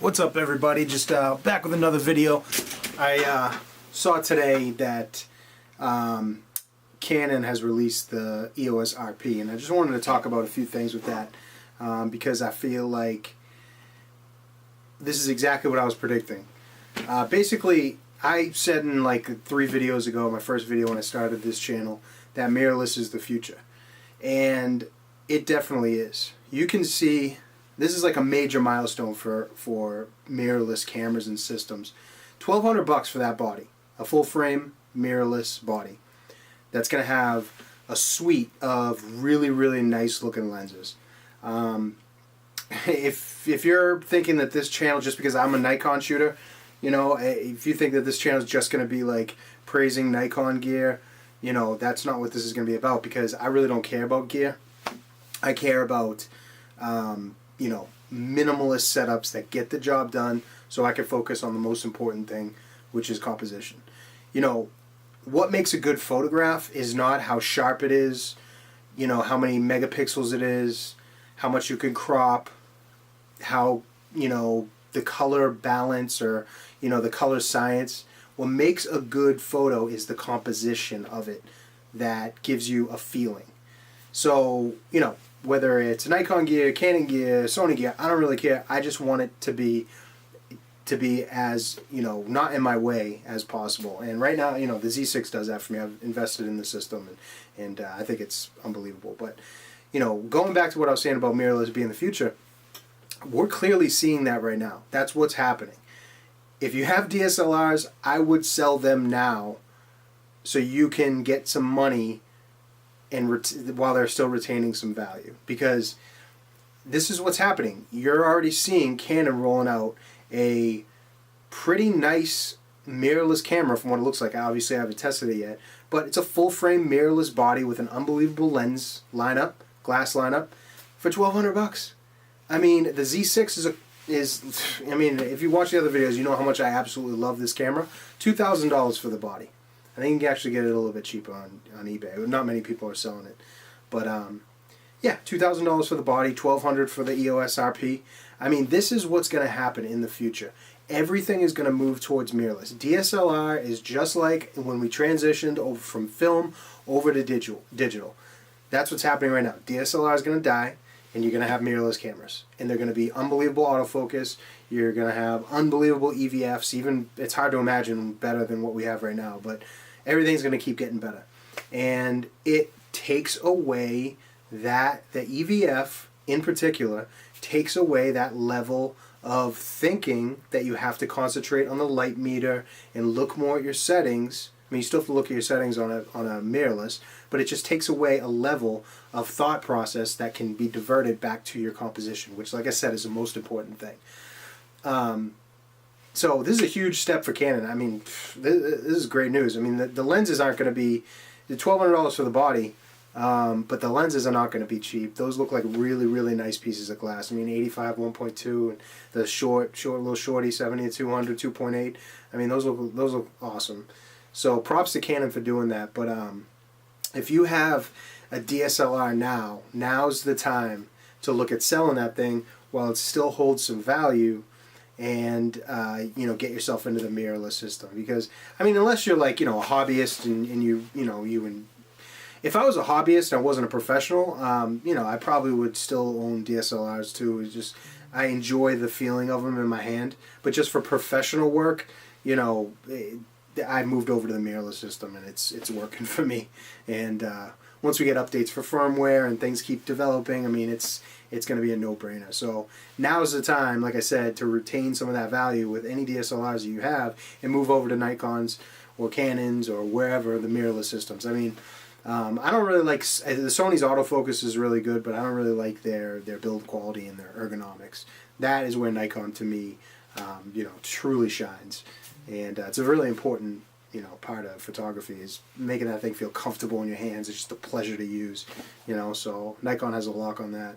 What's up, everybody? Just back with another video. I saw today that Canon has released the EOS RP, and I just wanted to talk about a few things with that because I feel like this is exactly what I was predicting. Basically, I said in like 3 videos ago, my first video when I started this channel, that mirrorless is the future. And it definitely is. You can see this is like a major milestone for mirrorless cameras and systems. $1,200 for that body, a full frame mirrorless body. That's going to have a suite of really nice looking lenses. If you're thinking that this channel, just because I'm a Nikon shooter, you know, if you think that this channel is just going to be like praising Nikon gear, you know, that's not what this is going to be about, because I really don't care about gear. I care about you know, minimalist setups that get the job done so I can focus on the most important thing, which is composition. You know, what makes a good photograph is not how sharp it is, you know, how many megapixels it is, how much you can crop, how, you know, the color balance or, you know, the color science. What makes a good photo is the composition of it that gives you a feeling. So, you know, whether it's Nikon gear, Canon gear, Sony gear, I don't really care. I just want it to be as, you know, not in my way as possible. And right now, you know, the Z6 does that for me. I've invested in the system, and I think it's unbelievable. But, you know, going back to what I was saying about mirrorless being the future, we're clearly seeing that right now. That's what's happening. If you have DSLRs, I would sell them now so you can get some money and while they're still retaining some value, because this is what's happening. You're already seeing Canon rolling out a pretty nice mirrorless camera from what it looks like. Obviously I haven't tested it yet, but it's a full frame mirrorless body with an unbelievable lens lineup, glass lineup, for $1,200. I mean, the Z6 is I mean, if you watch the other videos, you know how much I absolutely love this camera. $2,000 for the body. I think you can actually get it a little bit cheaper on eBay. Not many people are selling it. But, yeah, $2,000 for the body, $1,200 for the EOS RP. I mean, this is what's going to happen in the future. Everything is going to move towards mirrorless. DSLR is just like when we transitioned over from film over to digital. That's what's happening right now. DSLR is going to die, and you're going to have mirrorless cameras. And they're going to be unbelievable autofocus. You're going to have unbelievable EVFs. Even, it's hard to imagine better than what we have right now, but everything's going to keep getting better. And it takes away that, the EVF in particular, takes away that level of thinking that you have to concentrate on the light meter and look more at your settings. I mean, you still have to look at your settings on a mirrorless, but it just takes away a level of thought process that can be diverted back to your composition, which, like I said, is the most important thing. So this is a huge step for Canon. I mean, this is great news. I mean, the lenses aren't going to be $1,200 for the body, but the lenses are not going to be cheap. Those look like really nice pieces of glass. I mean, 85 1.2 and the short little shorty 70 to 200 2.8. I mean, those look awesome. So props to Canon for doing that. But if you have a DSLR now's the time to look at selling that thing while it still holds some value, and you know, get yourself into the mirrorless system. Because I mean, unless you're like, you know, a hobbyist and if I was a hobbyist and I wasn't a professional, you know, I probably would still own DSLRs too. It's just, I enjoy the feeling of them in my hand. But just for professional work, you know, I moved over to the mirrorless system, and it's working for me. And once we get updates for firmware and things keep developing, I mean, it's going to be a no-brainer. So now's the time, like I said, to retain some of that value with any DSLRs that you have and move over to Nikons or Canons or wherever, the mirrorless systems. I mean, I don't really like, the Sony's autofocus is really good, but I don't really like their build quality and their ergonomics. That is where Nikon, to me, you know, truly shines. And it's a really important, you know, part of photography, is making that thing feel comfortable in your hands. It's just a pleasure to use, you know. So Nikon has a lock on that.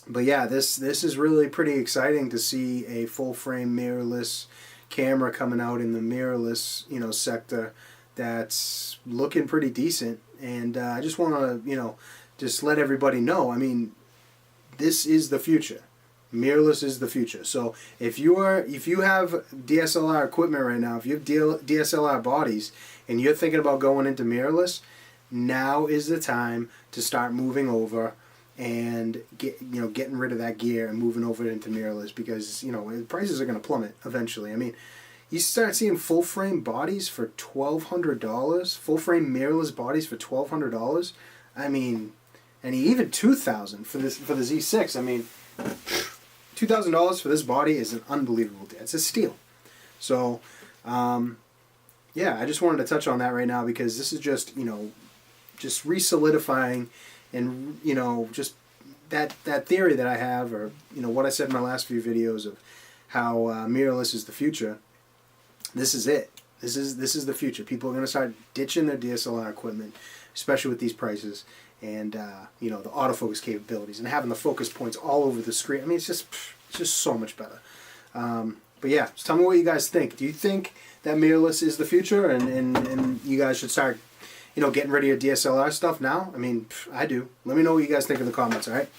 But yeah, this is really pretty exciting to see a full frame mirrorless camera coming out in the mirrorless, you know, sector that's looking pretty decent. And I just want to, you know, just let everybody know, I mean, this is the future. Mirrorless is the future. So if you have DSLR equipment right now, if you have DSLR bodies, and you're thinking about going into mirrorless, now is the time to start moving over and getting rid of that gear and moving over into mirrorless, because prices are going to plummet eventually. I mean, you start seeing full frame bodies for $1,200, full frame mirrorless bodies for $1,200. I mean, and even $2,000 for the Z6. I mean, $2,000 for this body is an unbelievable deal. It's a steal. So, yeah, I just wanted to touch on that right now, because this is just just re-solidifying, and just that theory that I have, or what I said in my last few videos of how mirrorless is the future. This is it. This is the future. People are going to start ditching their DSLR equipment, especially with these prices, and the autofocus capabilities, and having the focus points all over the screen. I mean, it's just so much better. But yeah, just tell me what you guys think. Do you think that mirrorless is the future, and you guys should start getting rid of your DSLR stuff now? I mean, I do. Let me know what you guys think in the comments, all right?